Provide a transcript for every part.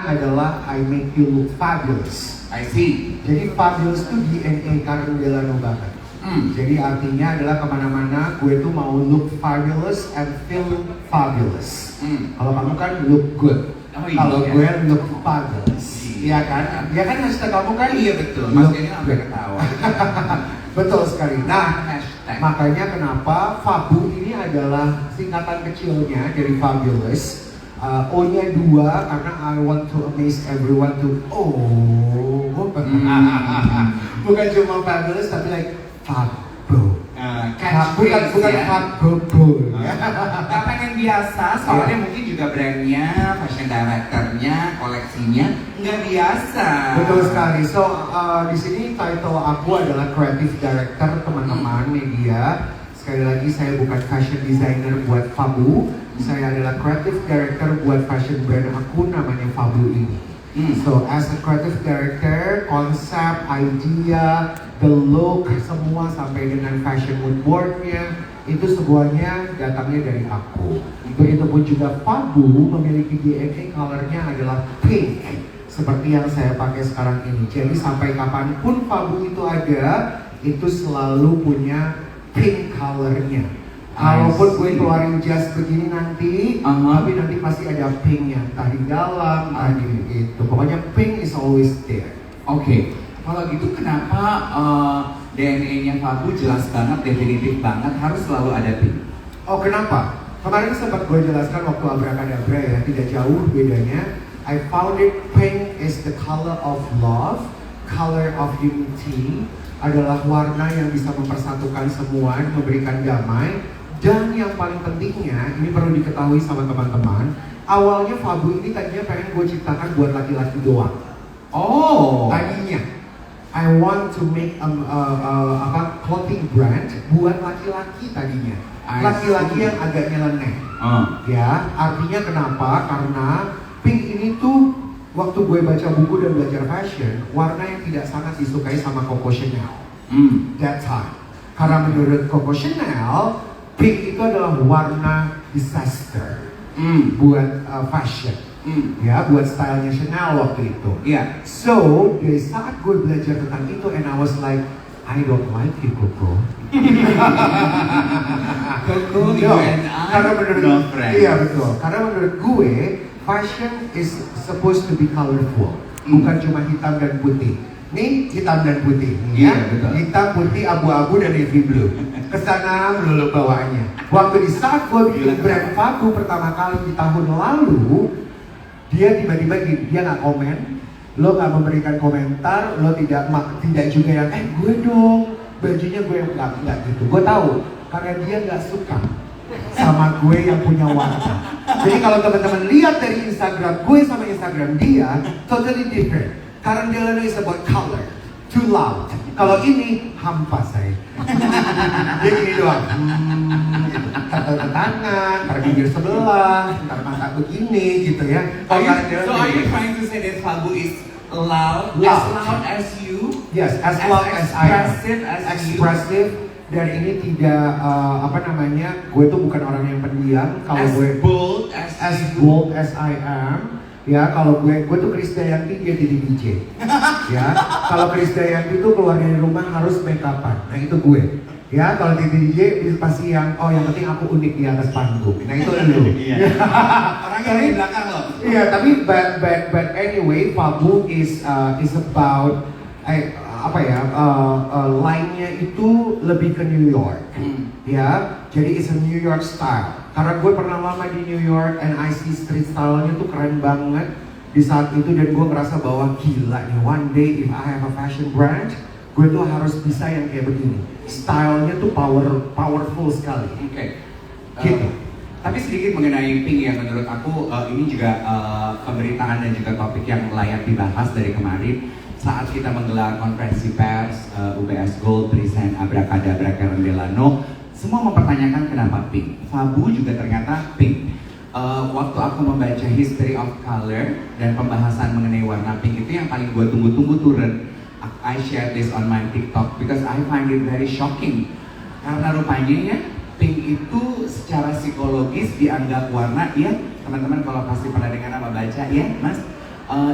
adalah I make you look fabulous. I see. Jadi fabulous itu DNA Karen Delano banget. Jadi artinya adalah kemana-mana gue tuh mau look fabulous and feel fabulous. Kalau kamu kan look good. Oh, iya. Kalau gue look fabulous. Iya kan? Iya kan hashtag kamu kan? Iya betul. Mas ini sampai ketawa. Betul sekali. Nah, Hashtag. makanya kenapa Fabu ini adalah singkatan kecilnya dari fabulous. O-nya 2 karena I want to amaze everyone to bukan cuma fabulous tapi like Fabo. Bukan ya. Fabobo. Gak pengen biasa, soalnya mungkin juga brandnya, fashion directornya, koleksinya nggak biasa. Betul sekali. So di sini title aku adalah creative director teman-teman media. Sekali lagi saya bukan fashion designer buat Fabu. Saya adalah creative director buat fashion brand aku namanya Fabu ini. So as a creative director, konsep, idea, the look, semua sampai dengan fashion mood boardnya itu semuanya datangnya dari aku. Begitupun juga Fabu memiliki DNA colornya adalah pink seperti yang saya pakai sekarang ini. Jadi sampai kapanpun Fabu itu ada, itu selalu punya pink colornya. Kalaupun gue keluarin jas begini nanti, tapi nanti pasti ada pinknya, entah di dalam, entah di itu. Pokoknya pink is always there. Oke. Kalau gitu kenapa DNA-nya Fabu jelas banget, definitif banget, harus selalu ada pink? Oh kenapa? Kemarin sempat gue jelaskan waktu Abracadabra ya, tidak jauh bedanya. I found it pink is the color of love, color of unity, adalah warna yang bisa mempersatukan semua, memberikan damai. Dan yang paling pentingnya, ini perlu diketahui sama teman-teman, awalnya Fabu ini tadinya pengen gue ciptakan buat laki-laki doang. Oh. Tadinya, I want to make clothing brand buat laki-laki tadinya. Laki-laki yang agak nyeleneh. Ya, artinya kenapa? Karena pink ini tuh waktu gue baca buku dan belajar fashion, warna yang tidak sangat disukai sama Coco Chanel. That time. Karena menurut Coco Chanel, pink itu adalah warna disaster buat fashion. Ya, buat stylenya Chanel waktu itu. Yeah. So, dari saat gue belajar tentang itu, and I was like, I don't like you, Coco. Coco, No, you and I, karena menurut no friend. iya betul. Karena menurut gue, fashion is supposed to be colorful, bukan cuma hitam dan putih. Nih hitam dan putih, Iya, ya. betul. Hitam, putih, abu-abu dan navy blue. Kesana melulu bawaannya. Waktu di saat gue bikin brand Fabu pertama kali di tahun lalu, dia tiba-tiba dia nggak komen, lo nggak memberikan komentar, lo tidak juga yang gue dong, bajunya gue yang nggak gitu. Gue tahu karena dia nggak suka sama gue yang punya warna. Jadi kalau teman-teman lihat dari Instagram gue sama Instagram dia, totally different. Karena Delano is about color, too loud. Kalau ini hampa saya. Dia gini doang. Kata tangan, ntar bibir sebelah, ntar mata begini gitu ya. So are you trying to say that Fabu is loud, as loud as you? Yes, as loud as I am. Expressive as you? Expressive. Dan ini tidak gue tuh bukan orang yang pendiam. Kalau As gue bold as I am. Ya, kalau gue tuh Krisdayanti, dia jadi DJ. Ya, kalau Krisdayanti tuh keluar dari rumah harus make upan. Nah itu gue. Ya, kalau di DJ pasti yang penting aku unik di atas panggung. Nah itu lu. Iya. Orangnya di belakang loh. Iya, tapi but anyway, Fabu is about line-nya itu lebih ke New York. Ya, jadi it's a New York style. Karena gue pernah lama di New York and I see street style-nya tuh keren banget di saat itu, dan gue ngerasa bahwa gila nih, one day if I have a fashion brand, gue tuh harus bisa yang kayak begini. Style-nya tuh powerful sekali. Oke. Gitu. Tapi sedikit mengenai pink yang menurut aku ini juga pemberitaan dan juga topik yang layak dibahas dari kemarin saat kita menggelar konferensi pers UBS Gold present Abracadabra Karen Delano. Semua mempertanyakan kenapa pink. Fabu juga ternyata pink. Waktu aku membaca history of color dan pembahasan mengenai warna pink itu yang paling gue tunggu-tunggu turun. I share this on my TikTok because I find it very shocking. Karena rupanya ya pink itu secara psikologis dianggap warna, ya teman-teman kalau pasti pernah dengar apa baca ya mas,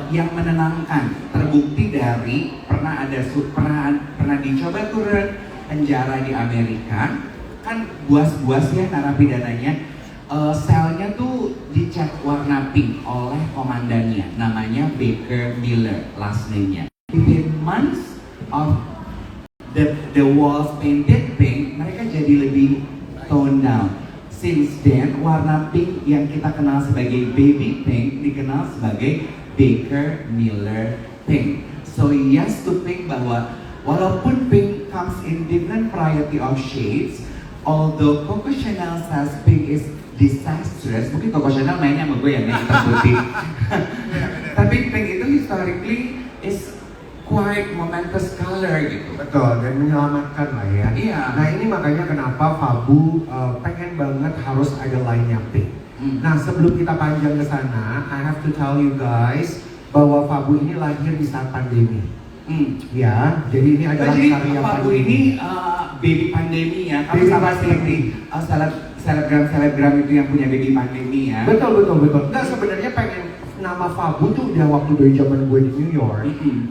yang menenangkan. Terbukti dari pernah dicoba turun penjara di Amerika, kan buas-buasnya narapidana-nya selnya tuh dicat warna pink oleh komandannya, namanya Baker Miller last name-nya. Within months of the walls painted pink, mereka jadi lebih toned down. Since then, warna pink yang kita kenal sebagai baby pink dikenal sebagai Baker Miller pink. So yes to pink, bahwa walaupun pink comes in different variety of shades, although Coco Chanel says pink is disastrous, mungkin Coco Chanel mainnya sama gue ya, nih hitam putih. Tapi pink itu historically is quite momentous color gitu. Betul, dan menyelamatkan lah ya. Iya. Nah ini makanya kenapa Fabu pengen banget harus ada line-nya pink. Nah sebelum kita panjang ke sana, I have to tell you guys bahwa Fabu ini lahir di saat pandemi. Ya, jadi ini adalah jadi karya Fabu pandemi. ini baby pandemi ya. Kamu Baby sama pandemi. seperti selebgram itu yang punya baby pandemi ya. Betul. Enggak, sebenarnya pengen nama Fabu tuh udah waktu dari zaman gue di New York.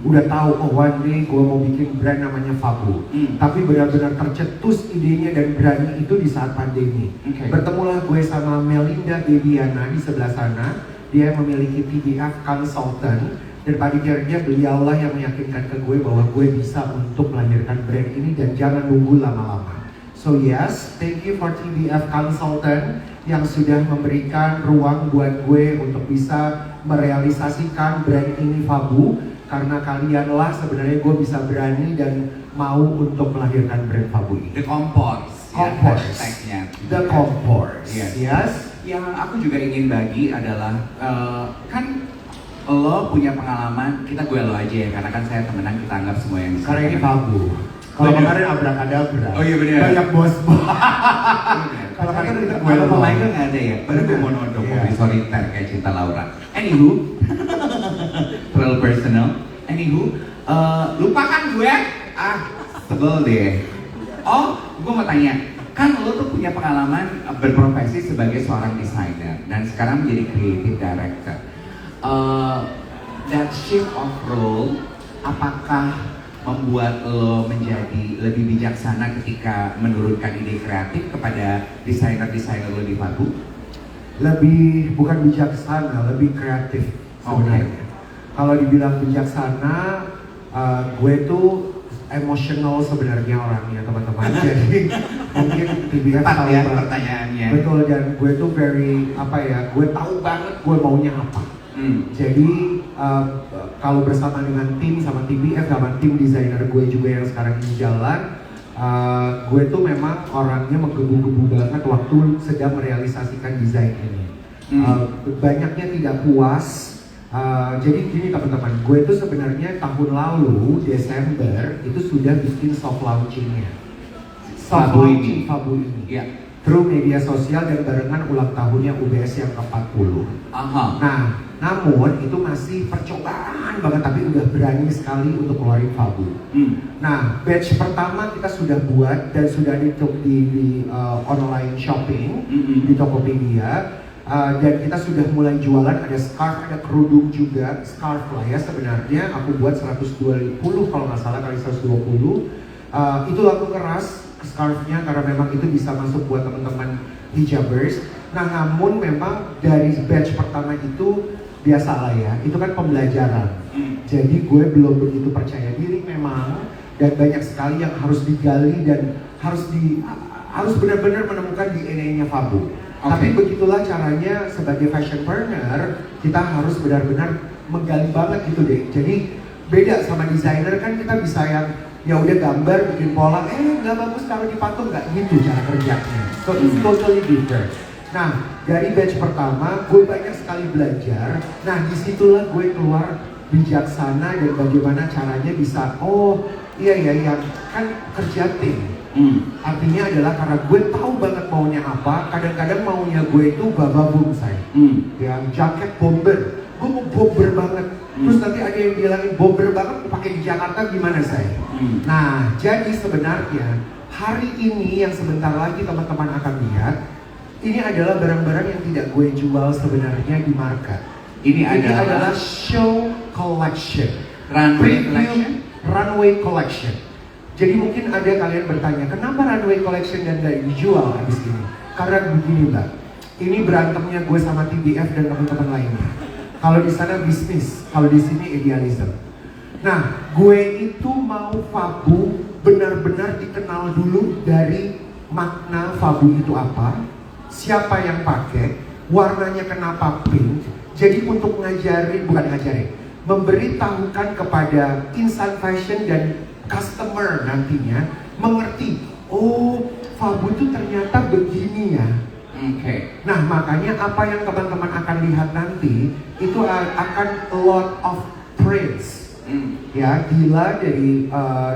Udah tahu, oh one day gue mau bikin brand namanya Fabu. Tapi benar-benar tercetus idenya dan berani itu di saat pandemi. Bertemulah gue sama Melinda Bebiana di sebelah sana. Dia memiliki TBF Consultant. Dan pada akhirnya beliaulah yang meyakinkan ke gue bahwa gue bisa untuk melahirkan brand ini dan jangan nunggu lama-lama. So yes, thank you for TBF Consultant yang sudah memberikan ruang buat gue untuk bisa merealisasikan brand ini Fabu. Karena kalianlah sebenarnya gue bisa berani dan mau untuk melahirkan brand Fabu ini. The Compors. Compors. Ya, The Compors. Yes. Yang aku juga ingin bagi adalah kan lo punya pengalaman, kita gue lo aja ya, karena kan saya temenan, kita anggap semua yang Karena ini Fabu. Kalau kemarin abrak-adabra. Oh iya benar. Banyak bos-bos. Kalau kemarin kita gue lo Michael nggak ada ya. Baru gue mau nonton kopi soliter kayak Cinta Laura. Anywho, terlalu personal. Anywho, lupakan gue. Sebel deh. Oh, gue mau tanya. Kan lo tuh punya pengalaman berprofesi sebagai seorang desainer dan sekarang menjadi creative director. That shift of role, apakah membuat lo menjadi lebih bijaksana ketika menurunkan ide kreatif kepada desainer-desainer lo di Fabu? Lebih, bukan bijaksana, lebih kreatif sebenarnya. Kalau dibilang bijaksana, gue tuh emotional sebenarnya orangnya teman-teman. Jadi mungkin TBF tahu ya banget. pertanyaannya. Betul, dan gue tuh very, apa ya, gue tahu banget gue maunya apa. Jadi kalau bersama dengan tim sama TBF sama tim desainer gue juga yang sekarang ini jalan, gue tuh memang orangnya menggebu-gebu banget waktu sedang merealisasikan desain ini. Banyaknya tidak puas. Jadi gini teman-teman, gue tuh sebenarnya tahun lalu Desember itu sudah bikin soft launchingnya. Soft launching Fabu ini. Ya. Through media sosial dan barengan ulang tahunnya UBS yang ke-40. Nah, namun itu masih percobaan banget, tapi udah berani sekali untuk keluarin Fabu. Nah, batch pertama kita sudah buat dan sudah di online shopping di Tokopedia. Dan kita sudah mulai jualan, ada scarf, ada kerudung juga. Scarf lah ya sebenarnya, aku buat 120 kalau nggak salah kali 120. Itu laku keras scarfnya karena memang itu bisa masuk buat teman-teman hijabers. Nah namun memang dari batch pertama itu biasalah ya, itu kan pembelajaran. Jadi gue belum begitu percaya diri memang, dan banyak sekali yang harus digali dan harus benar-benar menemukan DNA-nya Fabu. Tapi begitulah caranya sebagai fashionpreneur, kita harus benar-benar menggali banget gitu deh. Jadi beda sama desainer kan, kita bisa yang ya udah gambar bikin pola, nggak bagus kalau dipatung, nggak gitu cara kerjanya. So it's totally different. Nah dari batch pertama gue banyak sekali belajar. Nah disitulah gue keluar bijaksana dan bagaimana caranya bisa iya kan kerja tim. Artinya adalah karena gue tahu banget maunya apa. Kadang-kadang maunya gue itu bababum saya. Ya jaket bomber, gue mau bomber banget. Terus nanti ada yang bilangin bomber banget pakai di Jakarta gimana saya? Nah jadi sebenarnya hari ini yang sebentar lagi teman-teman akan lihat, ini adalah barang-barang yang tidak gue jual sebenarnya di market. Ini adalah adalah show collection. runway Premium collection. Runway collection. Jadi mungkin ada kalian bertanya, kenapa runway collection dan gak dijual habis ini? Karena begini mbak, ini berantemnya gue sama TBF dan teman-teman lainnya. Kalau di sana bisnis, kalau di sini idealism. Nah, gue itu mau Fabu benar-benar dikenal dulu dari makna Fabu itu apa, siapa yang pakai, warnanya kenapa pink. Jadi untuk memberitahukan kepada insan fashion dan customer nantinya mengerti, oh Fabu itu ternyata begini ya. Oke. Nah makanya apa yang teman-teman akan lihat nanti itu akan a lot of prints. Ya, Dila dari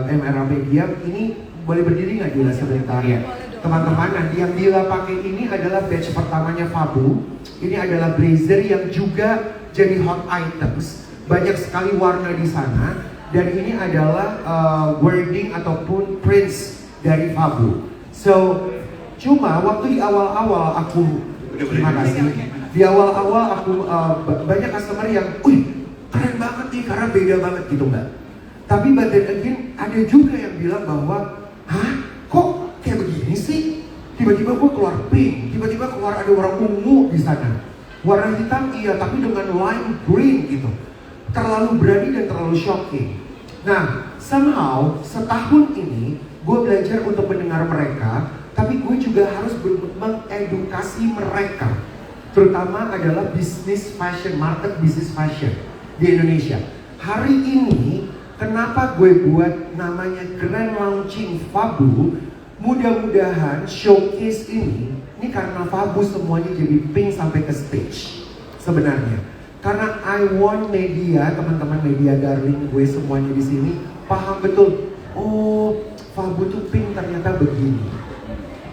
MRA Media ini boleh berdiri nggak Dila sebentar? Iya. Teman-teman, nanti yang Dila pakai ini adalah batch pertamanya Fabu. Ini adalah blazer yang juga jadi hot items. Banyak sekali warna di sana. Dan ini adalah wording ataupun prints dari Fabu. So, cuma waktu di awal-awal aku, terima kasih. Di awal-awal aku banyak customer yang, wih keren banget nih karena beda banget gitu mbak. Tapi but then again ada juga yang bilang bahwa, hah kok kayak begini sih? Tiba-tiba gue keluar pink, tiba-tiba keluar ada warna ungu di sana. Warna hitam iya, tapi dengan lime green gitu. Terlalu berani dan terlalu shocking. Nah, somehow setahun ini gue belajar untuk mendengar mereka, tapi gue juga harus mengedukasi mereka. Terutama adalah business fashion, market business fashion di Indonesia. Hari ini, kenapa gue buat namanya Grand Launching Fabu? Mudah-mudahan showcase ini karena Fabu semuanya jadi pink sampai ke stage sebenarnya. Karena I want media, teman-teman media darling gue semuanya di sini paham betul. Oh, Fabu tuh pink ternyata begini.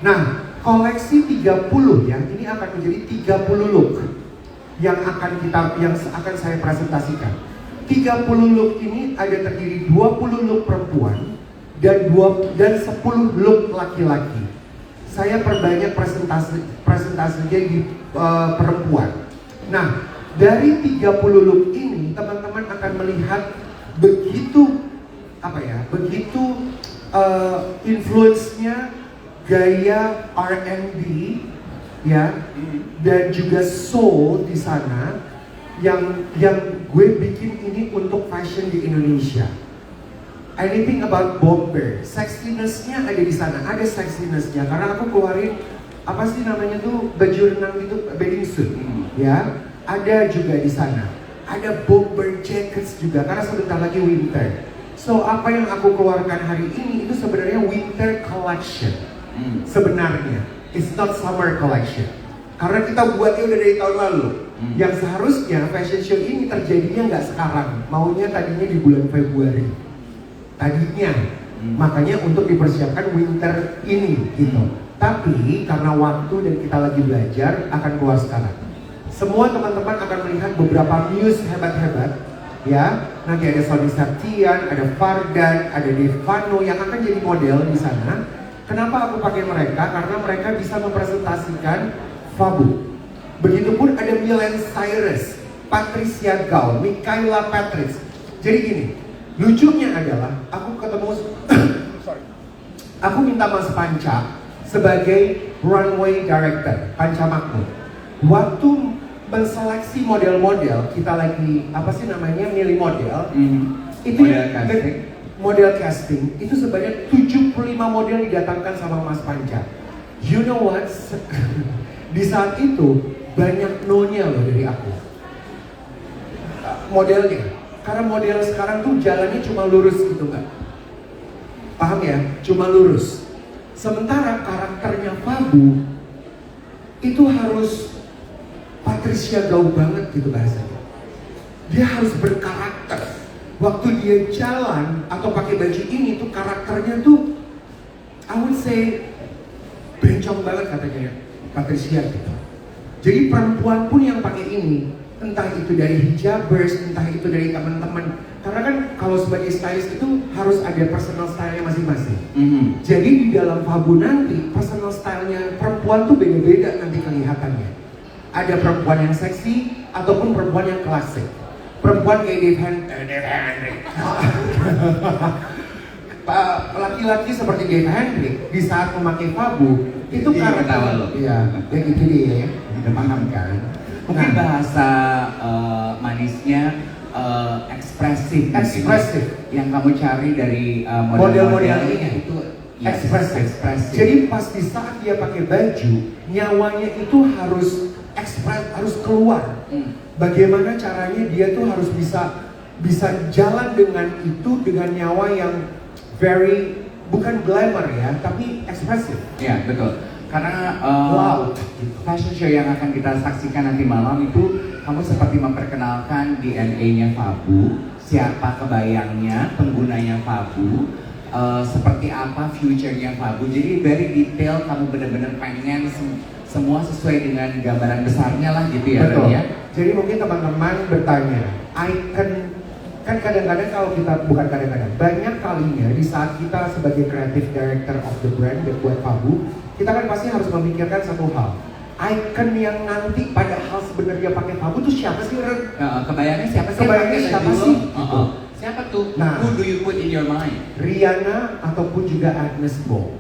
Nah, koleksi 30 ya, ini akan menjadi 30 look yang akan saya presentasikan. 30 look ini ada terdiri 20 look perempuan dan 10 look laki-laki. Saya perbanyak presentasinya di perempuan. Nah, dari 30 look ini teman-teman akan melihat begitu influence-nya gaya R&B ya, dan juga soul di sana yang gue bikin ini untuk fashion di Indonesia. Anything about bomber, sexiness-nya ada di sana, ada sexiness-nya karena aku keluarin apa sih namanya tuh baju renang itu, bathing suit ya. Ada juga di sana. Ada bomber jackets juga karena sebentar lagi winter. So apa yang aku keluarkan hari ini itu sebenarnya winter collection. Sebenarnya it's not summer collection. Karena kita buatnya udah dari tahun lalu. Yang seharusnya fashion show ini terjadinya nggak sekarang. Maunya tadinya di bulan Februari. Tadinya. Makanya untuk dipersiapkan winter ini gitu. Tapi karena waktu dan kita lagi belajar akan keluar sekarang. Semua teman-teman akan melihat beberapa muse hebat-hebat ya. Nanti ada Sony Septian, ada Fardan, ada Devano yang akan jadi model di sana. Kenapa aku pakai mereka? Karena mereka bisa mempresentasikan Fabu. Begitupun ada Miley Cyrus, Patricia Gaul, Michaela Patrick. Jadi gini, lucunya adalah aku ketemu aku minta Mas Panca sebagai runway director, Panca Makmur. Waktu menseleksi model-model, kita lagi milih model, itu model casting itu sebanyak 75 model didatangkan sama Mas Panca. You know what? Di saat itu banyak no-nya loh dari aku modelnya, karena model sekarang tuh jalannya cuma lurus gitu kan, paham ya? Cuma lurus. Sementara karakternya Fabu itu harus Patricia Gaul banget gitu bahasanya. Dia harus berkarakter. Waktu dia jalan atau pakai baju ini tuh karakternya tuh I would say bencong banget katanya Patricia gitu. Jadi perempuan pun yang pakai ini, entah itu dari hijabers, entah itu dari teman-teman. Karena kan kalau sebagai stylist itu harus ada personal style-nya masing-masing. Jadi di dalam Fabu nanti personal style-nya perempuan tuh beda-beda nanti kelihatannya. Ada perempuan yang seksi, ataupun perempuan yang klasik. Perempuan kayak Dave Hendrik. Laki-laki seperti Dave Hendrik di saat memakai Fabu itu Iya, karena ketawa lo. Iya, ya gitu dia. Udah paham kan? Mungkin Nah, bahasa manisnya ekspresif. mungkin. ekspresif. Yang kamu cari dari Model-model ini itu ya, ekspresif. ekspresif. Jadi pas di saat dia pakai baju, nyawanya itu harus harus keluar. Bagaimana caranya dia tuh harus bisa jalan dengan itu dengan nyawa yang very bukan glamour ya, tapi ekspresif. Ya betul. Karena Loud. fashion show yang akan kita saksikan nanti malam itu kamu seperti memperkenalkan DNA-nya Fabu, siapa kebayangnya, penggunanya Fabu, seperti apa future-nya Fabu. Jadi very detail, kamu benar-benar pengen semua sesuai dengan gambaran besarnya lah gitu ya. Betul. Ren, ya? Jadi mungkin teman-teman bertanya, icon kan kadang-kadang kalau kita bukan kadang-kadang banyak kalinya di saat kita sebagai creative director of the brand buat Fabu, kita kan pasti harus memikirkan satu hal. Icon yang nanti padahal sebenarnya pakai Fabu tuh siapa sih? Kebayangnya siapa sih? Kebayangnya yang pakai siapa baju sih? lo? Siapa tuh? Nah. Who do you put in your mind? Rihanna ataupun juga Agnes Bo.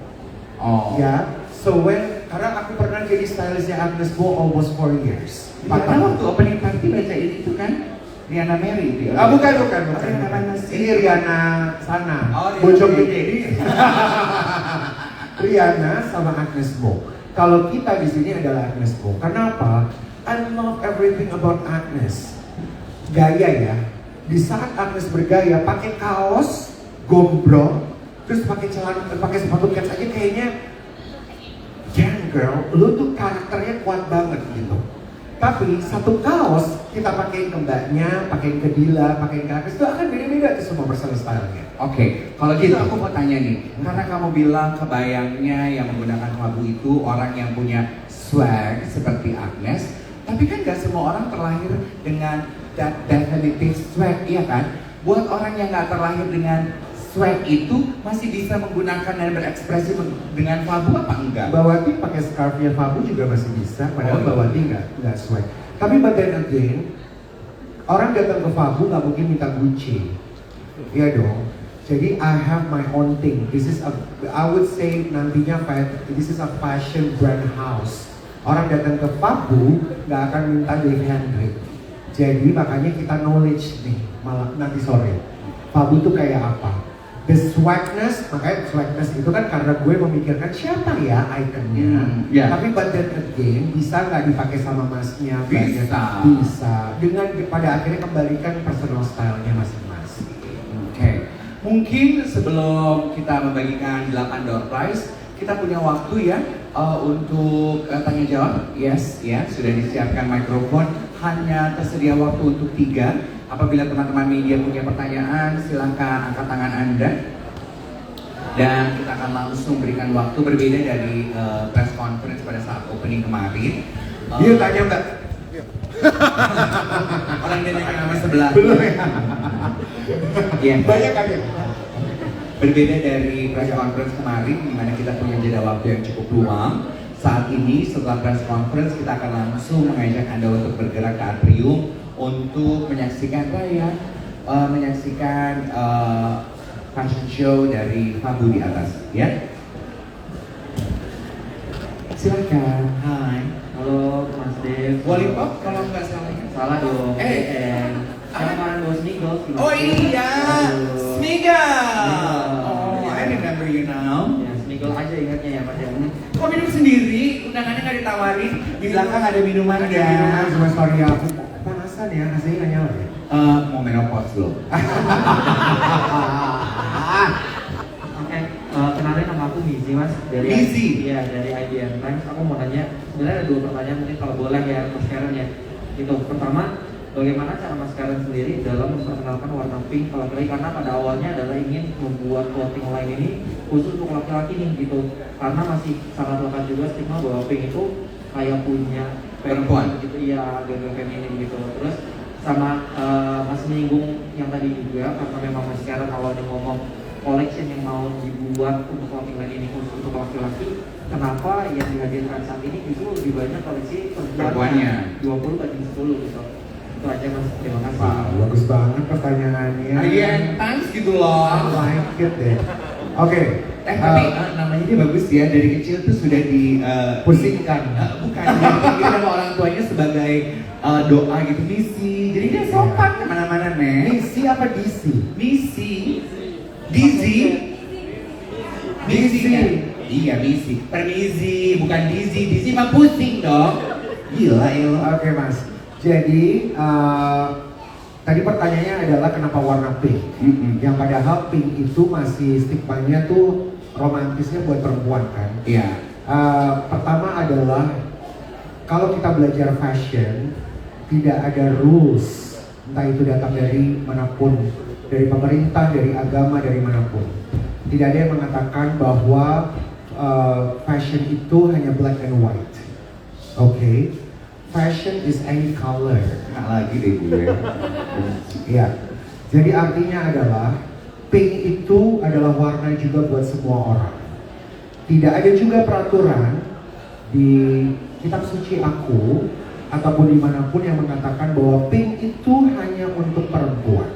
Oh. Ya, so karena aku pernah jadi stylistnya Agnes Bo almost 4 years. Karena waktu opening party bacain itu kan Rihanna Mary itu. Bukan. Rihanna mana sih? Ini Rihanna sana. Oh, Rihanna Bojonggede. Mary. Rihanna sama Agnes Bo. Kalau kita di sini adalah Agnes Bo. Kenapa? I love everything about Agnes. Gaya ya. Di saat Agnes bergaya, pakai kaos, gombrong, terus pakai celana, pakai sepatu kets aja kayaknya, damn girl, lu tuh karakternya kuat banget gitu. Tapi satu kaos kita pakein ke mbaknya, pakein ke Dila, pakein ke Agnes itu akan beda-beda tuh semua personal style-nya. Oke, kalau gitu aku mau tanya nih, karena kamu bilang kebayangnya yang menggunakan Fabu itu orang yang punya swag seperti Agnes, tapi kan gak semua orang terlahir dengan that definitive swag, iya kan? Buat orang yang gak terlahir dengan swag itu masih bisa menggunakan dan berekspresi dengan Fabu apa enggak? Mbak Wati pakai scarfnya Fabu juga masih bisa, padahal Oh, Mbak Wati nggak swag. Tapi but then again, orang datang ke Fabu nggak mungkin minta Gucci, iya dong. Jadi I have my own thing. I would say nantinya this is a fashion brand house. Orang datang ke Fabu nggak akan minta Dave Hendrik. Jadi makanya kita knowledge nih malah nanti sore. Fabu tuh kayak apa? The swagness, makanya swagness itu kan karena gue memikirkan siapa ya ikonnya. Yeah. Tapi but then again, bisa nggak dipakai sama masnya? Bisa. Bisa. Dengan pada akhirnya kembalikan personal style-nya masing-masing. Oke. Mungkin sebelum kita membagikan 8 door prize, kita punya waktu ya untuk tanya jawab. Yes, ya sudah disiapkan mikrofon. Hanya tersedia waktu untuk 3. Apabila teman-teman media punya pertanyaan, silakan angkat tangan Anda. Dan kita akan langsung berikan waktu berbeda dari press conference pada saat opening kemarin. Dia tanya Mbak. Orang dia nanya nama sebelah. Belum ya? Iya. Banyak kan ya? Berbeda dari press conference kemarin, di mana kita punya jeda waktu yang cukup luang. Saat ini setelah press conference kita akan langsung mengajak Anda untuk bergerak ke atrium untuk menyaksikan fashion show dari Fabu di atas, ya. Silakan. Hai. Halo Mas Dev. Wallipop kalau nggak salah. Salah dong. Sama Bos Migos. Oh iya, Smiga. Oh, I remember you now. Ya, Smigol aja ingatnya ya Mas ya. Kok minum sendiri? Undangannya nggak ditawarin? Di belakang ada minuman Ada minuman sama story aku. Panasan ya, rasanya nggak nyala ya? Mau menopause loh. Oke, kenalin nama aku Mizi Mas dari Mizi? Iya, dari IDN Times. Aku mau nanya, sebenarnya ada 2 pertanyaan mungkin kalau boleh ya Mas Karen ya. Itu pertama, bagaimana cara Mas Karen sendiri dalam memperkenalkan warna pink ke laki-laki, karena pada awalnya adalah ingin membuat clothing line ini khusus untuk laki-laki nih gitu, karena masih sangat lekat juga stigma bahwa pink itu kayak punya Perempuan. gitu, iya agak feminin gitu. Terus sama Mas menyinggung yang tadi juga, karena memang Mas Karen awalnya ngomong collection yang mau dibuat untuk clothing line ini khusus untuk laki-laki, kenapa yang dihadirkan saat ini justru lebih banyak koleksi Perempuannya. 20 banding 10 gitu. Itu aja Mas, terima kasih. Wow, bagus banget pertanyaannya. Iya, thanks gitu loh. I like it deh. Oke, Tapi namanya dia bagus ya, dari kecil tuh sudah di pusingkan. bukan, dipikir sama orang tuanya sebagai doa gitu, misi. Jadi dia sopan kemana-mana, Nek. Misi apa DC? Misi. Dizzy. Misi kan? Iya, misi. Permisi, bukan Dizzy. Dizzy mah pusing dong. Gila ya lo. Oke Mas, jadi tadi pertanyaannya adalah kenapa warna pink? Yang padahal pink itu masih stigmanya tuh romantisnya buat perempuan kan? Iya. Pertama adalah kalau kita belajar fashion tidak ada rules, entah itu datang dari manapun, dari pemerintah, dari agama, dari manapun. Tidak ada yang mengatakan bahwa fashion itu hanya black and white. Oke, fashion is any color. Nggak lagi deh gue. Ya, jadi artinya adalah pink itu adalah warna juga buat semua orang. Tidak ada juga peraturan di kitab suci aku ataupun dimanapun yang mengatakan bahwa pink itu hanya untuk perempuan.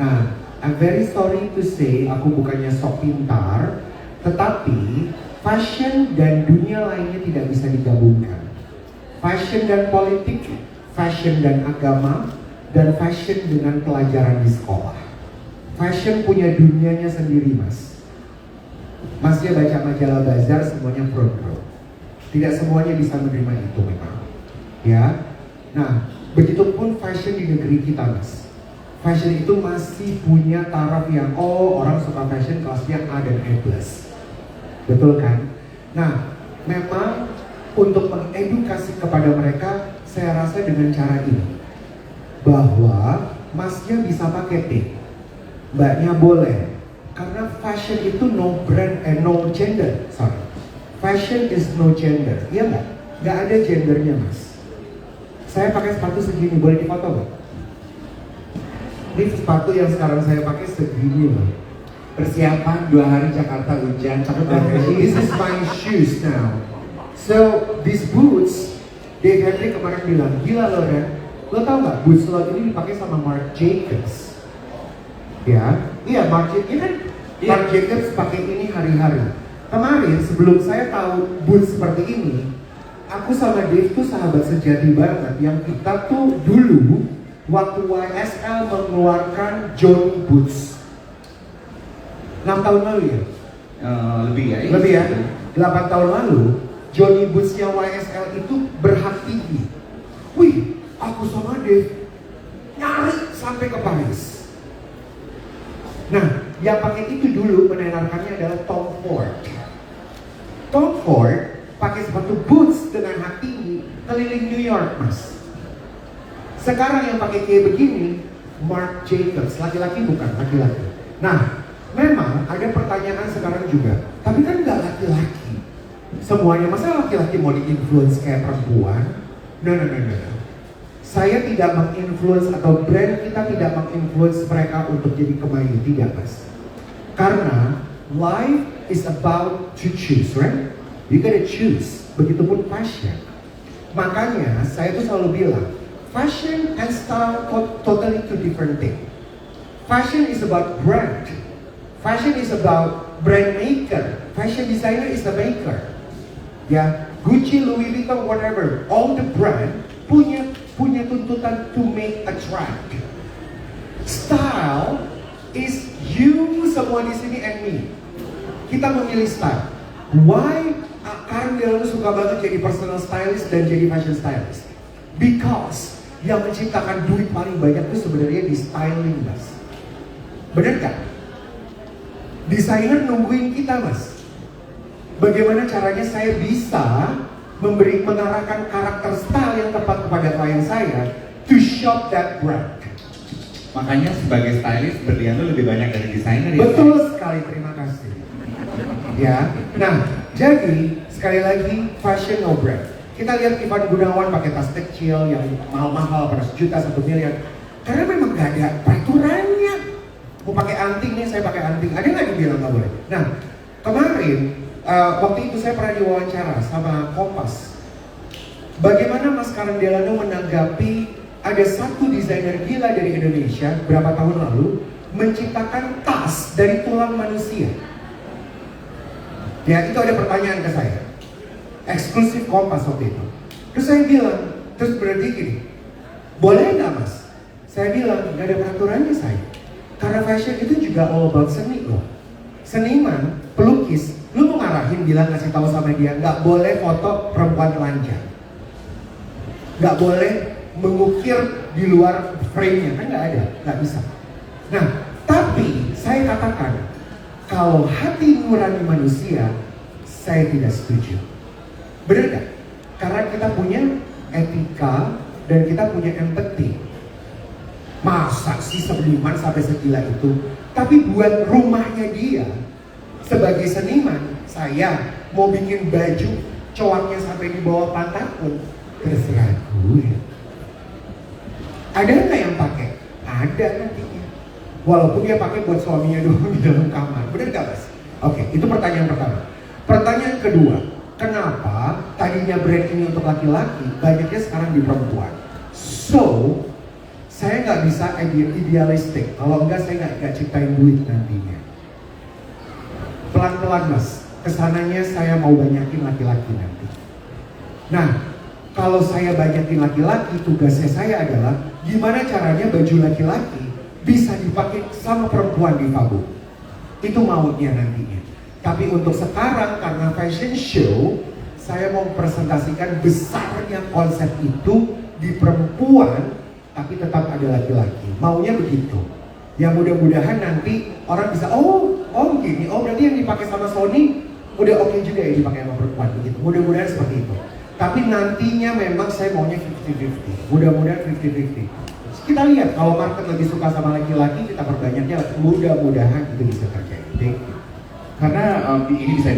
Nah, I'm very sorry to say aku bukannya sok pintar, tetapi fashion dan dunia lainnya tidak bisa digabungkan. Fashion dan politik, fashion dan agama, dan fashion dengan pelajaran di sekolah. Fashion punya dunianya sendiri, Mas. Masnya baca majalah Bazar semuanya pro-pro. Tidak semuanya bisa menerima itu memang. Ya. Nah, begitupun fashion di negeri kita, Mas. Fashion itu masih punya taraf yang orang suka fashion kelasnya A dan E+. Betul kan? Nah, memang untuk mengedukasi kepada mereka, saya rasa dengan cara ini. Bahwa masnya bisa pakai pink, mbaknya boleh. Karena fashion itu no gender, sorry. Fashion is no gender, iya nggak? Nggak ada gendernya, Mas. Saya pakai sepatu segini, boleh difoto nggak? Ini sepatu yang sekarang saya pakai segini loh. Persiapan 2 hari Jakarta hujan, cakep banget. This is my shoes now. So these boots, Dave Henry kemarin bilang, gila lo Ren, lo tau nggak boots lo ini dipakai sama Marc Jacobs? Ya, iya Marc Jacobs, kan? Iya. Marc Jacobs pakai ini hari-hari. Kemarin sebelum saya tahu boots seperti ini, aku sama Dave tuh sahabat sejati banget. Yang kita tuh dulu waktu YSL mengeluarkan Johnny Boots 6 tahun lalu ya? Lebih ya? Lebih ya? 8 tahun lalu Johnny Boots-nya YSL itu berhak tinggi. Wih, aku sama Dave nyari sampai ke Paris. Nah, yang pakai itu dulu menenarkannya adalah Tom Ford. Tom Ford pakai sepatu boots dengan hak tinggi keliling New York, Mas. Sekarang yang pakai kayak begini, Marc Jacobs, laki-laki bukan, laki-laki. Nah, memang ada pertanyaan sekarang juga, tapi kan nggak laki-laki. Semuanya, masa laki-laki mau di-influence kayak perempuan? No. Saya tidak menginfluence atau brand kita tidak menginfluence mereka untuk jadi kemayu, tidak Mas. Karena life is about to choose, right? You gotta choose. Begitupun fashion. Makanya saya tuh selalu bilang, fashion and style totally two different things. Fashion is about brand. Fashion is about brand maker. Fashion designer is the maker. Ya, Gucci, Louis Vuitton, whatever, all the brand punya tuntutan to make a trend. Style is you semua di sini and me. Kita memilih style. Why Karen Delano suka banget jadi personal stylist dan jadi fashion stylist? Because yang menciptakan duit paling banyak itu sebenarnya di styling, Mas. Bener kan? Desainer nungguin kita, Mas. Bagaimana caranya saya bisa mengarahkan karakter style yang tepat kepada klien saya to shop that brand. Makanya sebagai stylist berlian lu lebih banyak dari desainer ya? Betul sekali, terima kasih. Ya, nah jadi sekali lagi fashion no brand. Kita lihat Ivan Gunawan pakai tas kecil yang mahal-mahal pada 1 juta 1 miliar. Karena memang gak ada peraturannya. Mau pakai anting nih, saya pakai anting. Ada nggak yang bilang nggak boleh? Nah, kemarin waktu itu saya pernah diwawancara sama Kompas. Bagaimana Mas Karen Delano menanggapi ada satu desainer gila dari Indonesia berapa tahun lalu menciptakan tas dari tulang manusia. Ya, itu ada pertanyaan ke saya. Eksklusif Kompas waktu itu. Terus saya bilang, terus berarti gini, boleh nggak mas? Saya bilang, nggak ada peraturannya saya. Karena fashion itu juga all about seni loh. Seniman, pelukis, lu mau ngarahin bilang ngasih tahu sama dia, nggak boleh foto perempuan telanjang. Nggak boleh mengukir di luar frame-nya, kan nggak ada, nggak bisa. Nah, tapi saya katakan, kalau hati nurani manusia, saya tidak setuju. Benar gak? Karena kita punya etika dan kita punya empati. Masa sih seniman sampai segila itu? Tapi buat rumahnya dia, sebagai seniman, saya mau bikin baju coaknya sampai di bawah pantat pun terserah gue. Ada nggak yang pakai? Ada nantinya. Walaupun dia pakai buat suaminya doang di dalam kamar. Benar gak mas? Oke, itu pertanyaan pertama. Pertanyaan kedua, kenapa tadinya brand ini untuk laki-laki, banyaknya sekarang di perempuan? So, saya nggak bisa idealistik. Kalau enggak, saya nggak ciptain duit nantinya. Pelan-pelan mas, kesananya saya mau banyakin laki-laki nanti. Nah, kalau saya banyakin laki-laki, tugasnya saya adalah gimana caranya baju laki-laki bisa dipakai sama perempuan di Fabu. Itu maunya nantinya. Tapi untuk sekarang karena fashion show, saya mau presentasikan besarnya konsep itu di perempuan, tapi tetap ada laki-laki. Maunya begitu. Yang mudah-mudahan nanti orang bisa, oh gini, berarti yang dipakai sama Sony udah oke juga ya dipakai sama perempuan begitu. Mudah-mudahan seperti itu. Tapi nantinya memang saya maunya 50-50. Mudah-mudahan 50-50. Kita lihat kalau market lebih suka sama laki-laki, kita perbanyaknya. Mudah-mudahan itu bisa terjadi. Karena ini bisa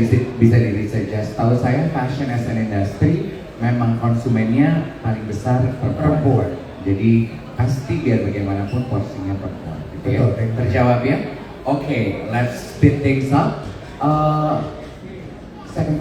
di suggest. Tahu saya fashion as an industry memang konsumennya paling besar perempuan. Jadi pasti biar bagaimanapun porsinya perempuan. Gitu ya. Betul, Terjawab ya? Oke, let's speed things up. Second